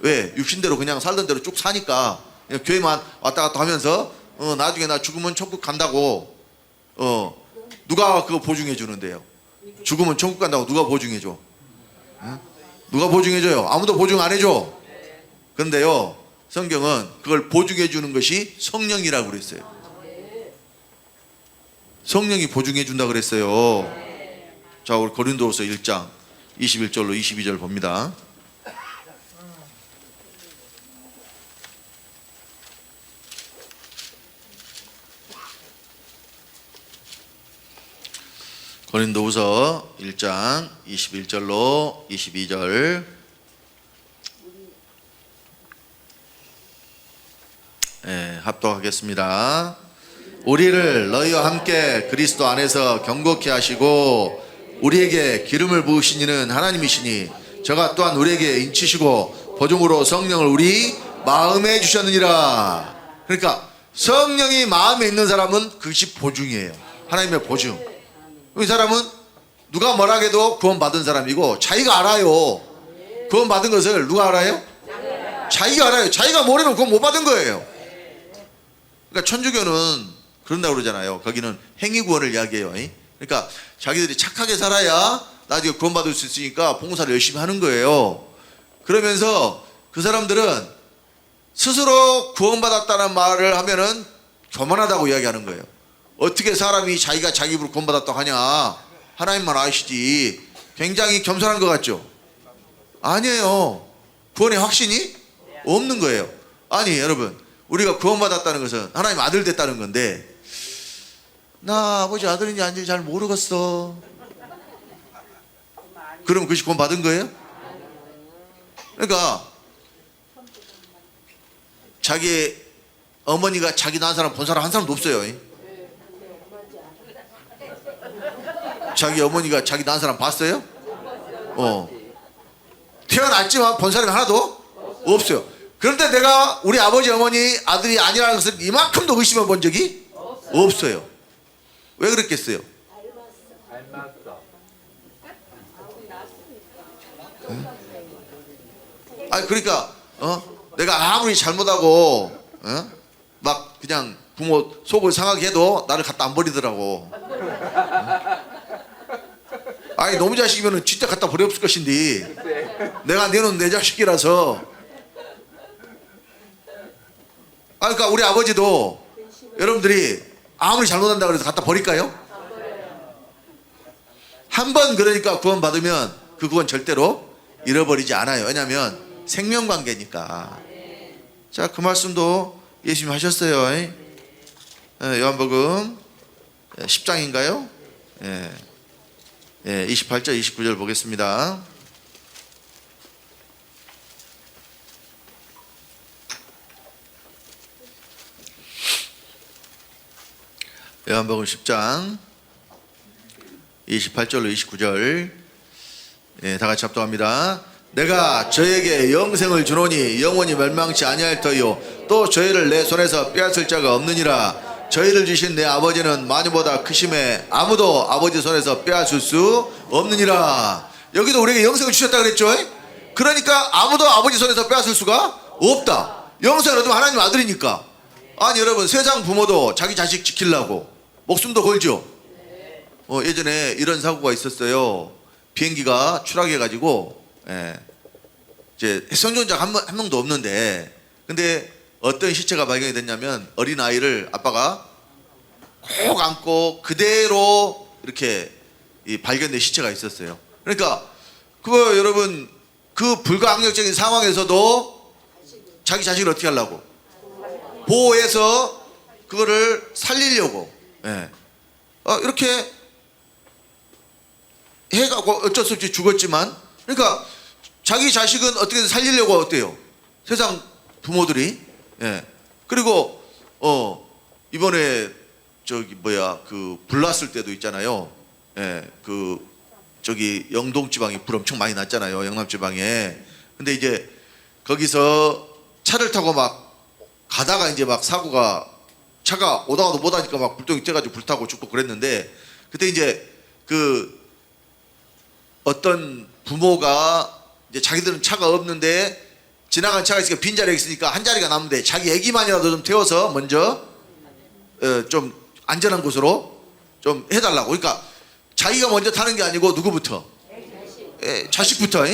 왜? 육신대로 그냥 살던 대로 쭉 사니까. 그냥 교회만 왔다 갔다 하면서 나중에 나 죽으면 천국 간다고 누가 그거 보증해 주는데요? 죽으면 천국 간다고 누가 보증해 줘? 누가 보증해 줘요? 아무도 보증 안 해줘. 그런데요, 성경은 그걸 보증해 주는 것이 성령이라고 그랬어요. 성령이 보증해 준다 그랬어요. 자, 우리 고린도후서 1장 21절로 22절 봅니다. 고린도후서 1장 21절로 22절. 합독하겠습니다. 우리를 너희와 함께 그리스도 안에서 경고케 하시고 우리에게 기름을 부으신 이는 하나님이시니 저가 또한 우리에게 인치시고 보증으로 성령을 우리 마음에 주셨느니라. 그러니까 성령이 마음에 있는 사람은 그것이 보증이에요. 하나님의 보증. 이 사람은 누가 뭐라 해도 구원받은 사람이고 자기가 알아요. 구원받은 것을 누가 알아요? 자기가 알아요. 자기가 모르면 구원 못 받은 거예요. 그러니까 천주교는 그런다고 그러잖아요. 거기는 행위구원을 이야기해요. 그러니까 자기들이 착하게 살아야 나중에 구원받을 수 있으니까 봉사를 열심히 하는 거예요. 그러면서 그 사람들은 스스로 구원받았다는 말을 하면은 교만하다고 이야기하는 거예요. 어떻게 사람이 자기가 자기 입으로 구원받았다고 하냐. 하나님만 아시지. 굉장히 겸손한 것 같죠? 아니에요. 구원의 확신이 없는 거예요. 아니 여러분, 우리가 구원받았다는 것은 하나님 아들 됐다는 건데, 나 아버지 아들인지 아닌지 잘 모르겠어. 그러면 그것이 구원받은 거예요? 그러니까 자기 어머니가 자기 낳은 사람 본 사람 한 사람도 없어요. 자기 어머니가 자기 낳은 사람 봤어요? 태어났지만 본 사람이 하나도 없어요. 그런데 내가 우리 아버지 어머니 아들이 아니라는 것을 이만큼도 의심해 본 적이 없어요. 왜 그랬겠어요? 아니 그러니까 내가 아무리 잘못하고 막 그냥 부모 속을 상하게 해도 나를 갖다 안 버리더라고. 아니 너무 자식이면 진짜 갖다 버렸을 것인데 내가 내놓은 내 자식이라서. 그러니까 우리 아버지도 여러분들이 아무리 잘못한다고 해서 갖다 버릴까요? 한 번 그러니까 구원 받으면 그 구원 절대로 잃어버리지 않아요. 왜냐하면 생명관계니까. 자, 그 말씀도 예수님 하셨어요. 요한복음 10장인가요? 28절 29절 보겠습니다. 요한복음 10장 28절로 29절 다 같이 합독합니다. 내가 저에게 영생을 주노니 영원히 멸망치 아니할 터이요 또 저희를 내 손에서 빼앗을 자가 없느니라. 저희를 주신 내 아버지는 만유보다 크심에 아무도 아버지 손에서 빼앗을 수 없느니라. 여기도 우리에게 영생을 주셨다 그랬죠. 그러니까 아무도 아버지 손에서 빼앗을 수가 없다. 영생을 얻으면 하나님 아들이니까. 아니 여러분, 세상 부모도 자기 자식 지키려고 목숨도 걸죠. 예전에 이런 사고가 있었어요. 비행기가 추락해가지고 이제 생존자가 한 명도 없는데, 근데 어떤 시체가 발견이 됐냐면 어린 아이를 아빠가 꼭 안고 그대로 이렇게 발견된 시체가 있었어요. 그러니까 그거 여러분, 그 불가항력적인 상황에서도 자기 자식을 어떻게 하려고 보호해서 그거를 살리려고 이렇게 해가고 어쩔 수 없이 죽었지만, 그러니까 자기 자식은 어떻게든 살리려고 어때요? 세상 부모들이. 그리고 이번에 그 불 났을 때도 있잖아요. 그 저기 영동 지방에 불 엄청 많이 났잖아요. 영남 지방에. 근데 이제 거기서 차를 타고 막 가다가 이제 막 사고가, 차가 오다가도 못 하니까 막 불똥이 떼가지고 불타고 죽고 그랬는데, 그때 이제 그 어떤 부모가 이제 자기들은 차가 없는데 지나간 차가 있으니까 빈자리가 있으니까 한 자리가 남는데 자기 애기만이라도 좀 태워서 먼저 좀 안전한 곳으로 좀 해달라고. 그러니까 자기가 먼저 타는 게 아니고 누구부터? 자식부터.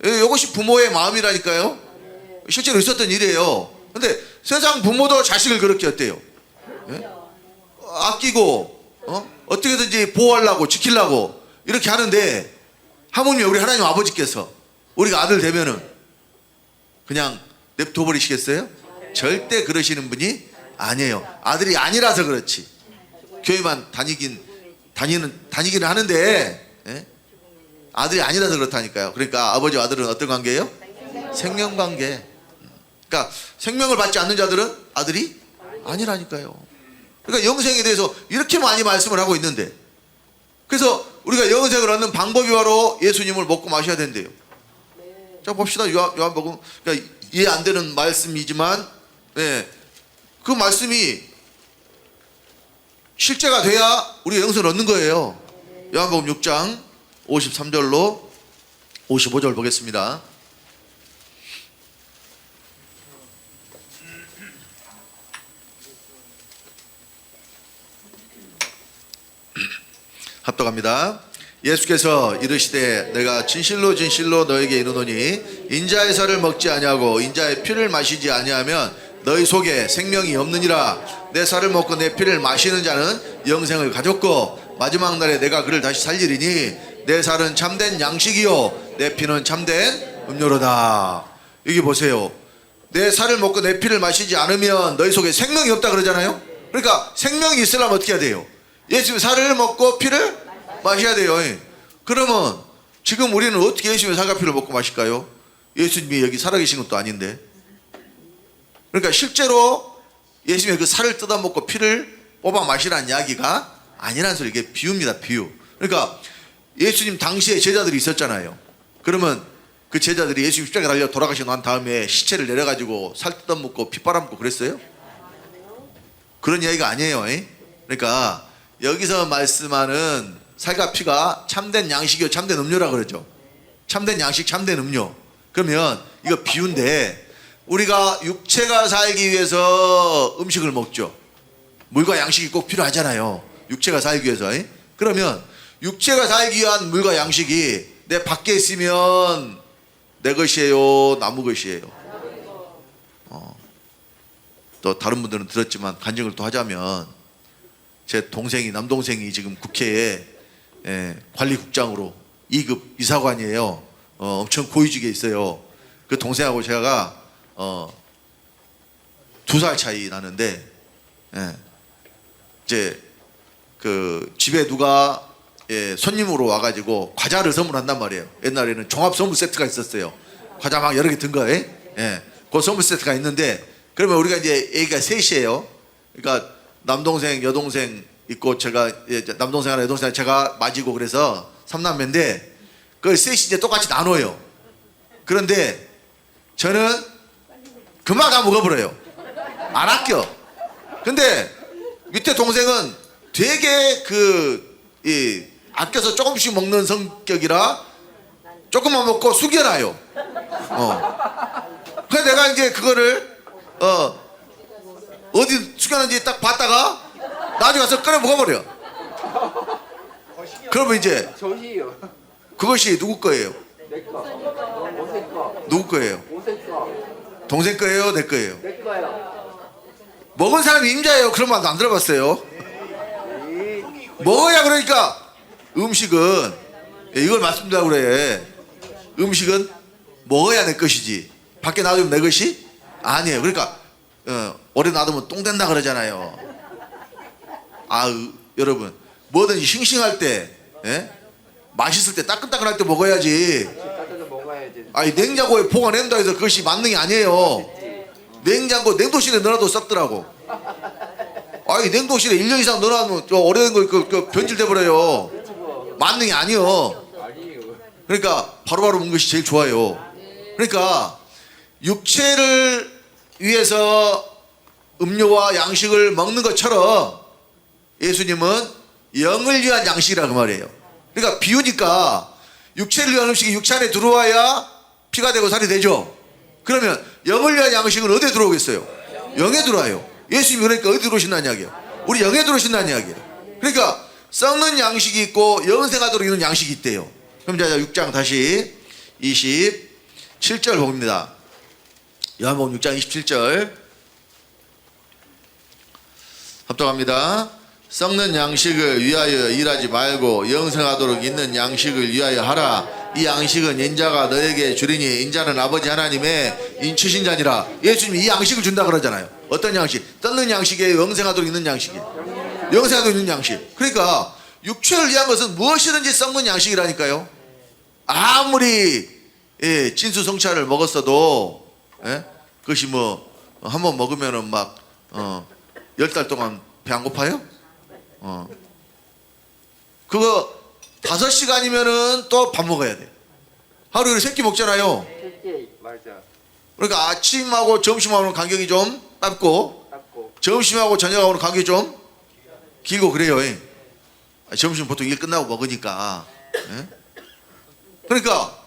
이것이 부모의 마음이라니까요. 실제로 있었던 일이에요. 근데 세상 부모도 자식을 그렇게 어때요? 아끼고 어떻게든지 보호하려고 지키려고 이렇게 하는데, 하물며 우리 하나님 아버지께서 우리가 아들 되면은 그냥 냅둬 버리시겠어요? 절대 그러시는 분이 아니에요. 아들이 아니라서 그렇지. 교회만 다니기는 하는데 아들이 아니라서 그렇다니까요. 그러니까 아버지와 아들은 어떤 관계예요? 생명관계. 그러니까 생명을 받지 않는 자들은 아들이 아니라니까요. 그러니까 영생에 대해서 이렇게 많이 말씀을 하고 있는데, 그래서 우리가 영생을 얻는 방법이 바로 예수님을 먹고 마셔야 된대요. 자, 봅시다. 요한복음. 그러니까 이해 안 되는 말씀이지만 그 말씀이 실제가 돼야 우리가 영생을 얻는 거예요. 요한복음 6장 53절로 55절 보겠습니다. 합독합니다. 예수께서 이르시되 내가 진실로 진실로 너에게 이르노니 인자의 살을 먹지 아니하고 인자의 피를 마시지 아니하면 너희 속에 생명이 없느니라. 내 살을 먹고 내 피를 마시는 자는 영생을 가졌고 마지막 날에 내가 그를 다시 살리리니 내 살은 참된 양식이요 내 피는 참된 음료로다. 여기 보세요. 내 살을 먹고 내 피를 마시지 않으면 너희 속에 생명이 없다 그러잖아요. 그러니까 생명이 있으려면 어떻게 해야 돼요? 예수님의 살을 먹고 피를 마셔야 돼요. 그러면 지금 우리는 어떻게 예수님의 살과 피를 먹고 마실까요? 예수님이 여기 살아계신 것도 아닌데. 그러니까 실제로 예수님의 그 살을 뜯어먹고 피를 뽑아 마시라는 이야기가 아니라는 소리. 이게 비유입니다. 비유. 그러니까 예수님 당시에 제자들이 있었잖아요. 그러면 그 제자들이 예수님 십자가에 달려 돌아가시고 난 다음에 시체를 내려가지고 살 뜯어먹고 피 빨아먹고 그랬어요? 그런 이야기가 아니에요. 그러니까 여기서 말씀하는 살과 피가 참된 양식이요 참된 음료라 그러죠. 참된 양식 참된 음료. 그러면 이거 비유인데 우리가 육체가 살기 위해서 음식을 먹죠. 물과 양식이 꼭 필요하잖아요. 육체가 살기 위해서. 그러면 육체가 살기 위한 물과 양식이 내 밖에 있으면 내 것이에요 나무 것이에요? 또 다른 분들은 들었지만 간증을 또 하자면 제 동생이 남동생이 지금 국회에 관리국장으로 2급 이사관이에요. 엄청 고위직에 있어요. 그 동생하고 제가 2살 차이 나는데 이제 그 집에 누가 손님으로 와가지고 과자를 선물한단 말이에요. 옛날에는 종합 선물 세트가 있었어요. 과자 막 여러 개 든 거에 그 선물 세트가 있는데 그러면 우리가 이제 애기가 셋이에요. 그러니까 남동생, 여동생 있고 제가 남동생 하나, 여동생 하나 제가 맞이고 그래서 3남매인데 그걸 셋이 이제 똑같이 나눠요. 그런데 저는 금방 다 먹어버려요. 안 아껴. 근데 밑에 동생은 되게 아껴서 조금씩 먹는 성격이라 조금만 먹고 숙여놔요. 그래서 내가 이제 그거를 어디 숙여놨는지 딱 봤다가 나중에 가서 꺼내 먹어버려. 그러면 이제 그것이 누구 거예요? 내 거. 동생 거. 누구 거예요? 동생 거. 동생 거예요? 내 거예요? 내 거요. 먹은 사람이 임자예요. 그런 말도 안 들어봤어요. 먹어야 그러니까 음식은 이걸 말씀드리려고 그래. 음식은 먹어야 내 것이지 밖에 놔두면 내 것이 아니에요. 그러니까 오래 놔두면 똥 된다 그러잖아요. 여러분 뭐든지 싱싱할 때 맛있을 때 따끈따끈할 때 먹어야지. 따뜻하게 먹어야지. 냉장고에 보관한다 해서 그것이 만능이 아니에요. 냉동실에 넣어놔도 썩더라고. 냉동실에 1년 이상 넣어놔면 오래된 거 변질돼 버려요. 만능이 아니요. 그러니까 바로바로 먹는 것이 제일 좋아요. 그러니까 육체를 위해서 음료와 양식을 먹는 것처럼 예수님은 영을 위한 양식이라 그 말이에요. 그러니까 비유니까 육체를 위한 음식이 육체 안에 들어와야 피가 되고 살이 되죠. 그러면 영을 위한 양식은 어디에 들어오겠어요? 영에 들어와요. 예수님이 그러니까 어디 들어오신다는 이야기예요? 우리 영에 들어오신다는 이야기예요. 그러니까 썩는 양식이 있고 영생하도록 있는 양식이 있대요. 그럼 자 6장 다시 27절 봅니다. 요한복음 6장 27절 합독합니다. 썩는 양식을 위하여 일하지 말고 영생하도록 있는 양식을 위하여 하라. 이 양식은 인자가 너에게 주리니 인자는 아버지 하나님의 인치신 자니라. 예수님이 이 양식을 준다 그러잖아요. 어떤 양식? 썩는 양식이에요? 영생하도록 있는 양식이에요? 영생하도록 있는 양식. 그러니까 육체를 위한 것은 무엇이든지 썩는 양식이라니까요. 아무리 진수성찬을 먹었어도 그것이 한번 먹으면은 막 10달 동안 배 안 고파요? 그거 5시간이면은 또 밥 먹어야 돼. 하루에 3끼 먹잖아요. 맞아. 그러니까 아침하고 점심하고는 간격이 좀 짧고 점심하고 저녁하고는 간격이 좀 길고 그래요. 점심 보통 일 끝나고 먹으니까. 예? 그러니까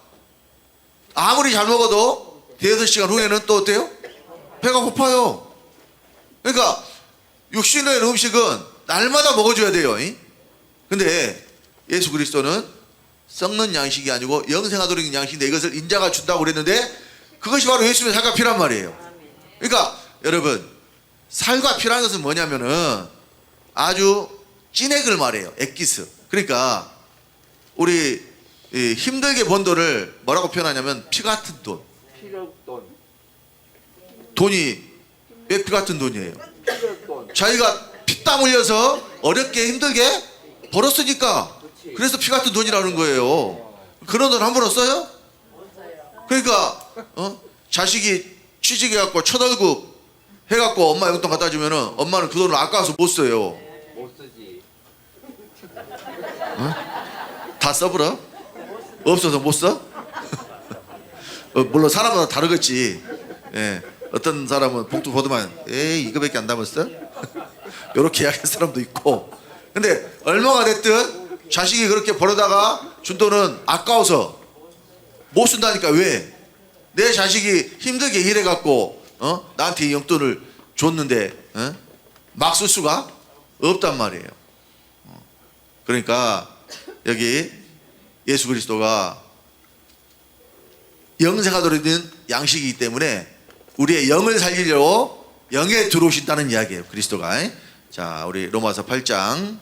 아무리 잘 먹어도 대여섯 시간 후에는 또 어때요? 배가 고파요. 그러니까 육신의 음식은 날마다 먹어줘야 돼요. 이? 근데 예수 그리스도는 썩는 양식이 아니고 영생하도록 있는 양식인데 이것을 인자가 준다고 그랬는데 그것이 바로 예수님의 살과 피란 말이에요. 그러니까 여러분 살과 피라는 것은 뭐냐면은 아주 찐액을 말해요. 액기스. 그러니까 우리 힘들게 번 돈을 뭐라고 표현하냐면 피 같은 돈. 필요돈. 돈이 왜 피 같은 돈이에요? 필요돈. 자기가 피땀 흘려서 어렵게 힘들게 벌었으니까 그래서 피 같은 돈이라는 거예요. 그런 돈 함부로 써요? 그러니까 자식이 취직해갖고 첫 월급 해갖고 엄마 용돈 갖다 주면은 엄마는 그 돈을 아까워서 못 써요. 못 쓰지. 다 써버려? 없어서 못 써? 물론 사람마다 다르겠지. 예. 어떤 사람은 봉투 보더만 에이 이거밖에 안 남았어? 요렇게 이야기할 사람도 있고. 근데 얼마가 됐든 자식이 그렇게 벌어다가 준 돈은 아까워서 못 쓴다니까. 왜? 내 자식이 힘들게 일해갖고 나한테 이 용돈을 줬는데 막 쓸 수가 없단 말이에요. 그러니까 여기 예수 그리스도가 영생하도록 있는 양식이기 때문에 우리의 영을 살리려고 영에 들어오신다는 이야기예요. 그리스도가. 자, 우리 로마서 8장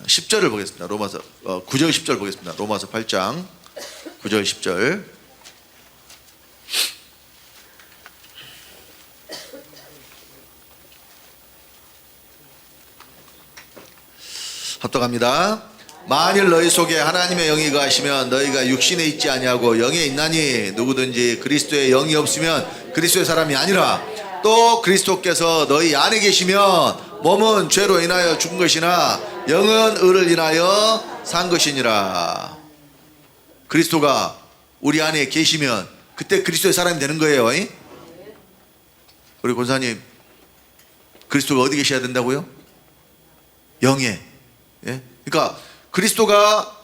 10절을 보겠습니다. 로마서 9절 10절 보겠습니다. 로마서 8장 9절 10절. 합독합니다. 만일 너희 속에 하나님의 영이 거하시면 너희가 육신에 있지 아니하고 영에 있나니 누구든지 그리스도의 영이 없으면 그리스도의 사람이 아니라 또 그리스도께서 너희 안에 계시면 몸은 죄로 인하여 죽은 것이나 영은 의를 인하여 산 것이니라. 그리스도가 우리 안에 계시면 그때 그리스도의 사람이 되는 거예요. 우리 권사님 그리스도가 어디 계셔야 된다고요? 영에. 예? 그러니까 그리스도가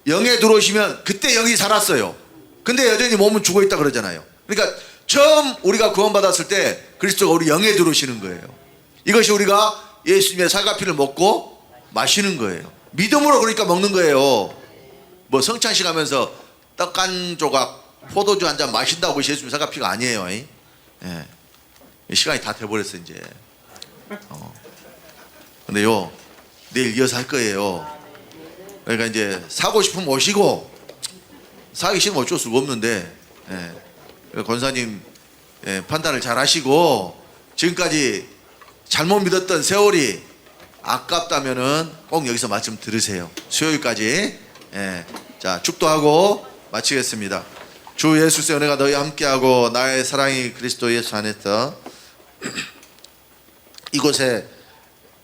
영에 들어오시면 그때 영이 살았어요. 근데 여전히 몸은 죽어 있다 그러잖아요. 그러니까 처음 우리가 구원받았을 때 그리스도가 우리 영에 들어오시는 거예요. 이것이 우리가 예수님의 살과 피를 먹고 마시는 거예요. 믿음으로 그러니까 먹는 거예요. 뭐 성찬식 하면서 떡 한 조각 포도주 한 잔 마신다고 예수님의 살과 피가 아니에요. 예. 시간이 다 돼버렸어 이제. 근데요 내일 이어서 할 거예요. 그러니까 이제 사고 싶으면 오시고 사기 싫으면 어쩔 수가 없는데 권사님 판단을 잘 하시고 지금까지 잘못 믿었던 세월이 아깝다면은 꼭 여기서 말씀 들으세요. 수요일까지. 자, 축도하고 마치겠습니다. 주 예수의 은혜가 너희와 함께하고 나의 사랑이 그리스도 예수 안에서 이곳에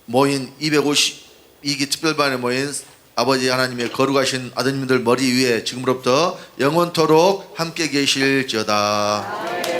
모인 252기 특별반에 모인 아버지 하나님의 거룩하신 아드님들 머리 위에 지금부터 영원토록 함께 계실지어다.